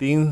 3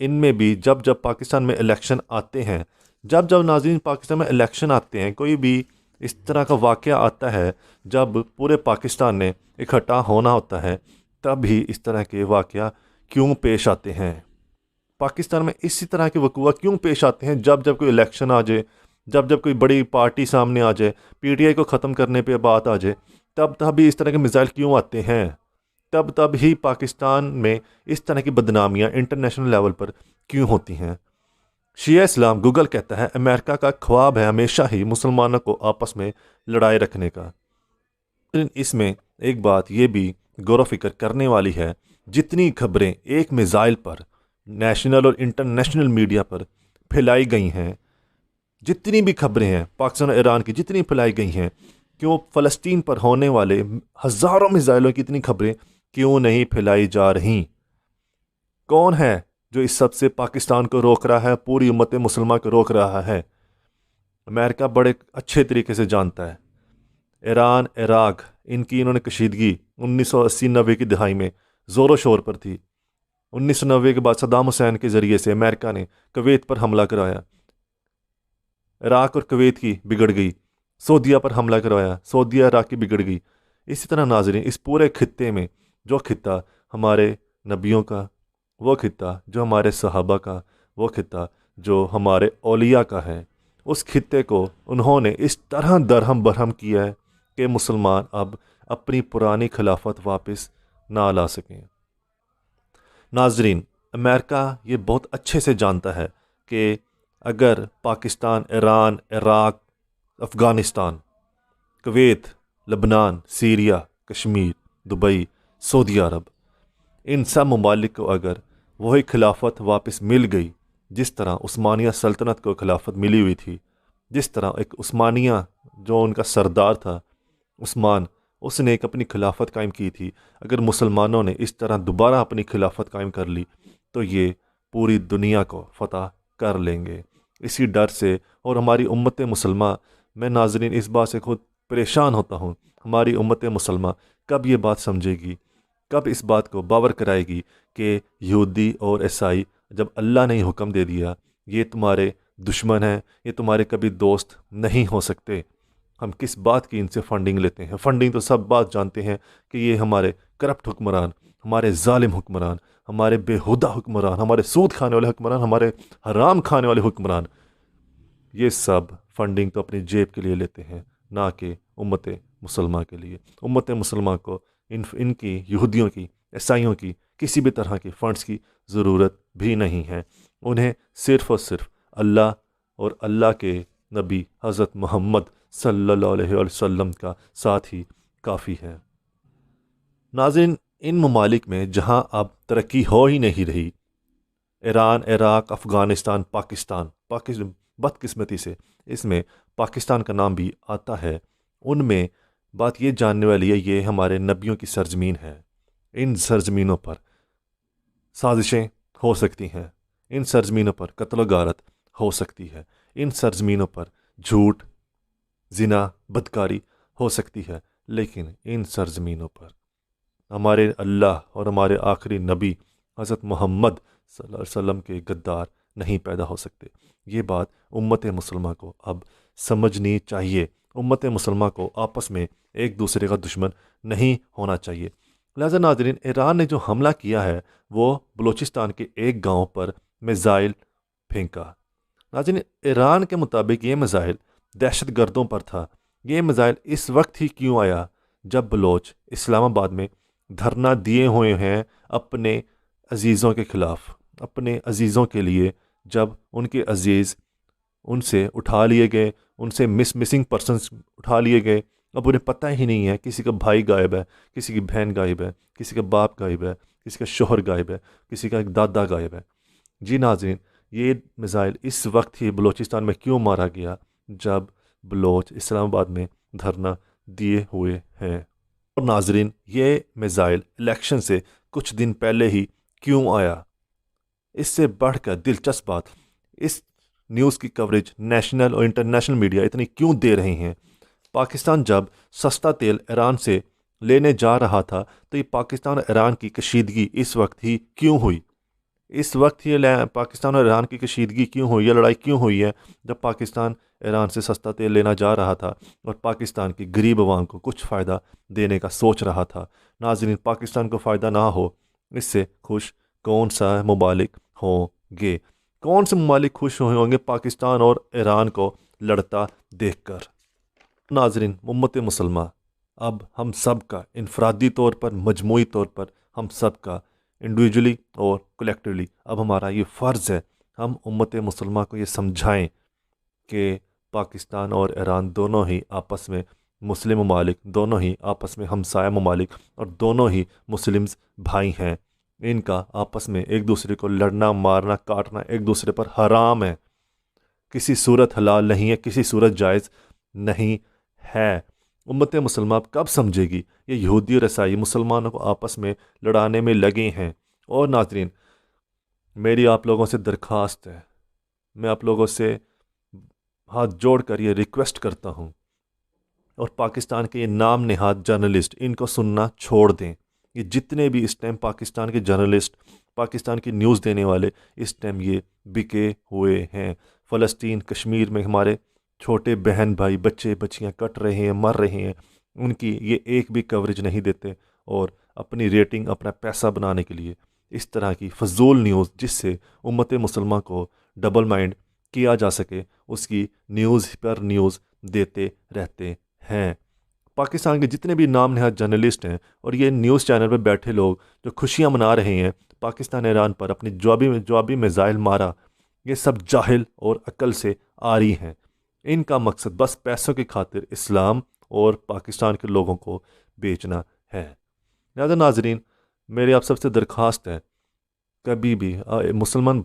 ان میں بھی جب جب پاکستان میں الیکشن آتے ہیں، جب ناظرین پاکستان میں الیکشن آتے ہیں، کوئی بھی اس طرح کا واقعہ آتا ہے جب پورے پاکستان نے اکٹھا ہونا ہوتا ہے، تب ہی اس طرح کے واقعہ کیوں پیش آتے ہیں؟ پاکستان میں اسی طرح کے وقوع کیوں پیش آتے ہیں جب کوئی الیکشن آ جائے، جب کوئی بڑی پارٹی سامنے آ جائے، پی ٹی آئی کو ختم کرنے پہ بات آ جائے، تب ہی اس طرح کے میزائل کیوں آتے ہیں؟ تب ہی پاکستان میں اس طرح کی بدنامیاں انٹرنیشنل لیول پر کیوں ہوتی ہیں؟ شیعہ اسلام گوگل کہتا ہے امریکہ کا خواب ہے ہمیشہ ہی مسلمانوں کو آپس میں لڑائی رکھنے کا۔ اس میں ایک بات یہ بھی غور و فکر کرنے والی ہے، جتنی خبریں ایک میزائل پر نیشنل اور انٹرنیشنل میڈیا پر پھیلائی گئی ہیں، جتنی بھی خبریں ہیں پاکستان اور ایران کی جتنی پھیلائی گئی ہیں، کیوں فلسطین پر ہونے والے ہزاروں میزائلوں کی اتنی خبریں کیوں نہیں پھیلائی جا رہیں؟ کون ہے جو اس سب سے پاکستان کو روک رہا ہے، پوری امت مسلمہ کو روک رہا ہے؟ امریکہ بڑے اچھے طریقے سے جانتا ہے۔ ایران، عراق، ان کی انہوں نے کشیدگی 1980-90 کی دہائی میں زور و شور پر تھی۔ 1990 کے بعد صدام حسین کے ذریعے سے امریکہ نے کویت پر حملہ کرایا، عراق اور کویت کی بگڑ گئی، سعودیہ پر حملہ کروایا، سعودیہ عراق کی بگڑ گئی۔ اسی طرح ناظرین اس پورے خطے میں جو خطہ ہمارے نبیوں کا، وہ خطہ جو ہمارے صحابہ کا، وہ خطہ جو ہمارے اولیاء کا ہے، اس خطے کو انہوں نے اس طرح درہم برہم کیا ہے کہ مسلمان اب اپنی پرانی خلافت واپس نہ لا سکیں۔ ناظرین امریکہ یہ بہت اچھے سے جانتا ہے کہ اگر پاکستان، ایران، عراق، افغانستان، کویت، لبنان، سیریا، کشمیر، دبئی، سعودی عرب، ان سب ممالک کو اگر وہی خلافت واپس مل گئی جس طرح عثمانیہ سلطنت کو خلافت ملی ہوئی تھی، جس طرح ایک عثمانیہ جو ان کا سردار تھا عثمان، اس نے ایک اپنی خلافت قائم کی تھی، اگر مسلمانوں نے اس طرح دوبارہ اپنی خلافت قائم کر لی تو یہ پوری دنیا کو فتح کر لیں گے۔ اسی ڈر سے اور ہماری امت مسلمہ، میں ناظرین اس بات سے خود پریشان ہوتا ہوں، ہماری امت مسلمہ کب یہ بات سمجھے گی، کب اس بات کو باور کرائے گی کہ یہودی اور عیسائی جب اللہ نے حکم دے دیا یہ تمہارے دشمن ہیں، یہ تمہارے کبھی دوست نہیں ہو سکتے، ہم کس بات کی ان سے فنڈنگ لیتے ہیں؟ فنڈنگ تو سب بات جانتے ہیں کہ یہ ہمارے کرپٹ حکمران، ہمارے ظالم حکمران، ہمارے بےہودہ حکمران، ہمارے سود کھانے والے حکمران، ہمارے حرام کھانے والے حکمران، یہ سب فنڈنگ تو اپنی جیب کے لیے لیتے ہیں، نہ کہ امت مسلمہ کے لیے۔ امت مسلمہ کو ان کی یہودیوں کی، عیسائیوں کی کسی بھی طرح کی فنڈز کی ضرورت بھی نہیں ہے، انہیں صرف اور صرف اللہ اور اللہ کے نبی حضرت محمد صلی اللہ علیہ وسلم کا ساتھ ہی کافی ہے۔ ناظرین ان ممالک میں جہاں اب ترقی ہو ہی نہیں رہی، ایران، عراق، افغانستان، پاکستان بدقسمتی سے اس میں پاکستان کا نام بھی آتا ہے، ان میں بات یہ جاننے والی ہے یہ ہمارے نبیوں کی سرزمین ہے۔ ان سرزمینوں پر سازشیں ہو سکتی ہیں، ان سرزمینوں پر قتل و غارت ہو سکتی ہے، ان سرزمینوں پر جھوٹ، زنا، بدکاری ہو سکتی ہے، لیکن ان سرزمینوں پر ہمارے اللہ اور ہمارے آخری نبی حضرت محمد صلی اللہ علیہ وسلم کے غدار نہیں پیدا ہو سکتے۔ یہ بات امت مسلمہ کو اب سمجھنی چاہیے، امت مسلمہ کو آپس میں ایک دوسرے کا دشمن نہیں ہونا چاہیے۔ لہذا ناظرین ایران نے جو حملہ کیا ہے وہ بلوچستان کے ایک گاؤں پر میزائل پھینکا۔ ناظرین ایران کے مطابق یہ میزائل دہشت گردوں پر تھا۔ یہ میزائل اس وقت ہی کیوں آیا جب بلوچ اسلام آباد میں دھرنا دیے ہوئے ہیں اپنے عزیزوں کے خلاف، اپنے عزیزوں کے لیے، جب ان کے عزیز ان سے اٹھا لیے گئے، ان سے مسنگ پرسنس اٹھا لیے گئے، اب انہیں پتہ ہی نہیں ہے، کسی کا بھائی غائب ہے، کسی کی بہن غائب ہے، کسی کا باپ غائب ہے، کسی کا شوہر غائب ہے، کسی کا ایک دادا غائب ہے۔ جی ناظرین یہ میزائل اس وقت ہی بلوچستان میں کیوں مارا گیا جب بلوچ اسلام آباد میں دھرنا دیے ہوئے ہیں؟ اور ناظرین یہ میزائل الیکشن سے کچھ دن پہلے ہی کیوں آیا؟ اس سے بڑھ کر دلچسپ بات، اس نیوز کی کوریج نیشنل اور انٹرنیشنل میڈیا اتنی کیوں دے رہے ہیں؟ پاکستان جب سستا تیل ایران سے لینے جا رہا تھا تو یہ پاکستان اور ایران کی کشیدگی اس وقت ہی کیوں ہوئی؟ اس وقت یہ پاکستان اور ایران کی کشیدگی کیوں ہوئی ہے، لڑائی کیوں ہوئی ہے، جب پاکستان ایران سے سستا تیل لینا جا رہا تھا اور پاکستان کی غریب عوام کو کچھ فائدہ دینے کا سوچ رہا تھا۔ ناظرین، پاکستان کو فائدہ نہ ہو اس سے خوش کون سا ممالک ہوں گے؟ کون سے ممالک خوش ہوں گے پاکستان اور ایران کو لڑتا دیکھ کر؟ ناظرین، امت مسلمہ، اب ہم سب کا انفرادی طور پر، مجموعی طور پر، ہم سب کا انڈیویجولی اور کلیکٹیولی اب ہمارا یہ فرض ہے، ہم امت مسلمہ کو یہ سمجھائیں کہ پاکستان اور ایران دونوں ہی آپس میں مسلم ممالک، دونوں ہی آپس میں ہمسایہ ممالک اور دونوں ہی مسلمز بھائی ہیں۔ ان کا آپس میں ایک دوسرے کو لڑنا، مارنا، کاٹنا ایک دوسرے پر حرام ہے، کسی صورت حلال نہیں ہے، کسی صورت جائز نہیں ہے۔ امت مسلمہ اب کب سمجھے گی؟ یہ یہودی اور عیسائی مسلمانوں کو آپس میں لڑانے میں لگے ہیں۔ اور ناظرین، میری آپ لوگوں سے درخواست ہے، میں آپ لوگوں سے ہاتھ جوڑ کر یہ ریکویسٹ کرتا ہوں، اور پاکستان کے یہ نام نہاد جرنلسٹ ان کو سننا چھوڑ دیں۔ یہ جتنے بھی اس ٹائم پاکستان کے جرنلسٹ، پاکستان کی نیوز دینے والے، اس ٹائم یہ بکے ہوئے ہیں۔ فلسطین، کشمیر میں ہمارے چھوٹے بہن بھائی، بچے بچیاں کٹ رہے ہیں، مر رہے ہیں، ان کی یہ ایک بھی کوریج نہیں دیتے، اور اپنی ریٹنگ، اپنا پیسہ بنانے کے لیے اس طرح کی فضول نیوز، جس سے امت مسلمہ کو ڈبل مائنڈ کیا جا سکے، اس کی نیوز پر نیوز دیتے رہتے ہیں۔ پاکستان کے جتنے بھی نام نہاد جرنلسٹ ہیں اور یہ نیوز چینل پہ بیٹھے لوگ جو خوشیاں منا رہے ہیں پاکستان ایران پر اپنی جوابی میزائل مارا، یہ سب جاہل اور عقل سے عاری ہیں۔ ان کا مقصد بس پیسوں کی خاطر اسلام اور پاکستان کے لوگوں کو بیچنا ہے۔ لہذا ناظرین، میری آپ سب سے درخواست ہے، کبھی بھی مسلمان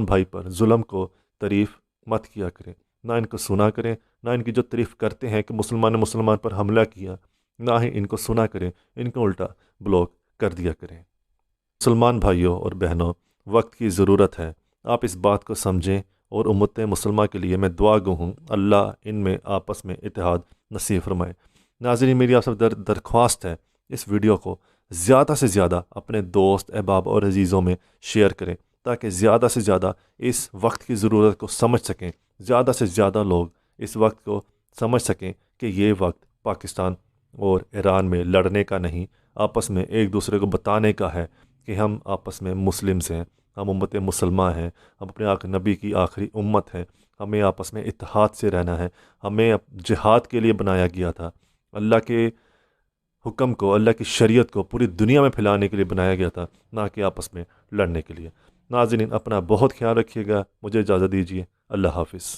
بھائی پر ظلم کو تعریف مت کیا کریں، نہ ان کو سنا کریں، نہ ان کی جو تعریف کرتے ہیں کہ مسلمان پر حملہ کیا، نہ ہی ان کو سنا کریں، ان کو الٹا بلاک کر دیا کریں۔ مسلمان بھائیوں اور بہنوں، وقت کی ضرورت ہے، آپ اس بات کو سمجھیں، اور امت مسلمہ کے لیے میں دعا گو ہوں، اللہ ان میں آپس میں اتحاد نصیب فرمائے۔ ناظرین، میری آپ سے درخواست ہے، اس ویڈیو کو زیادہ سے زیادہ اپنے دوست، احباب اور عزیزوں میں شیئر کریں، تاکہ زیادہ سے زیادہ اس وقت کی ضرورت کو سمجھ سکیں، زیادہ سے زیادہ لوگ اس وقت کو سمجھ سکیں کہ یہ وقت پاکستان اور ایران میں لڑنے کا نہیں، آپس میں ایک دوسرے کو بتانے کا ہے کہ ہم آپس میں مسلمز ہیں، ہم امت مسلمہ ہیں، ہم اپنے نبی کی آخری امت ہیں، ہمیں آپس میں اتحاد سے رہنا ہے۔ ہمیں جہاد کے لیے بنایا گیا تھا، اللہ کے حکم کو، اللہ کی شریعت کو پوری دنیا میں پھیلانے کے لیے بنایا گیا تھا، نہ کہ آپس میں لڑنے کے لیے۔ ناظرین، اپنا بہت خیال رکھیے گا، مجھے اجازت دیجیے، اللہ حافظ۔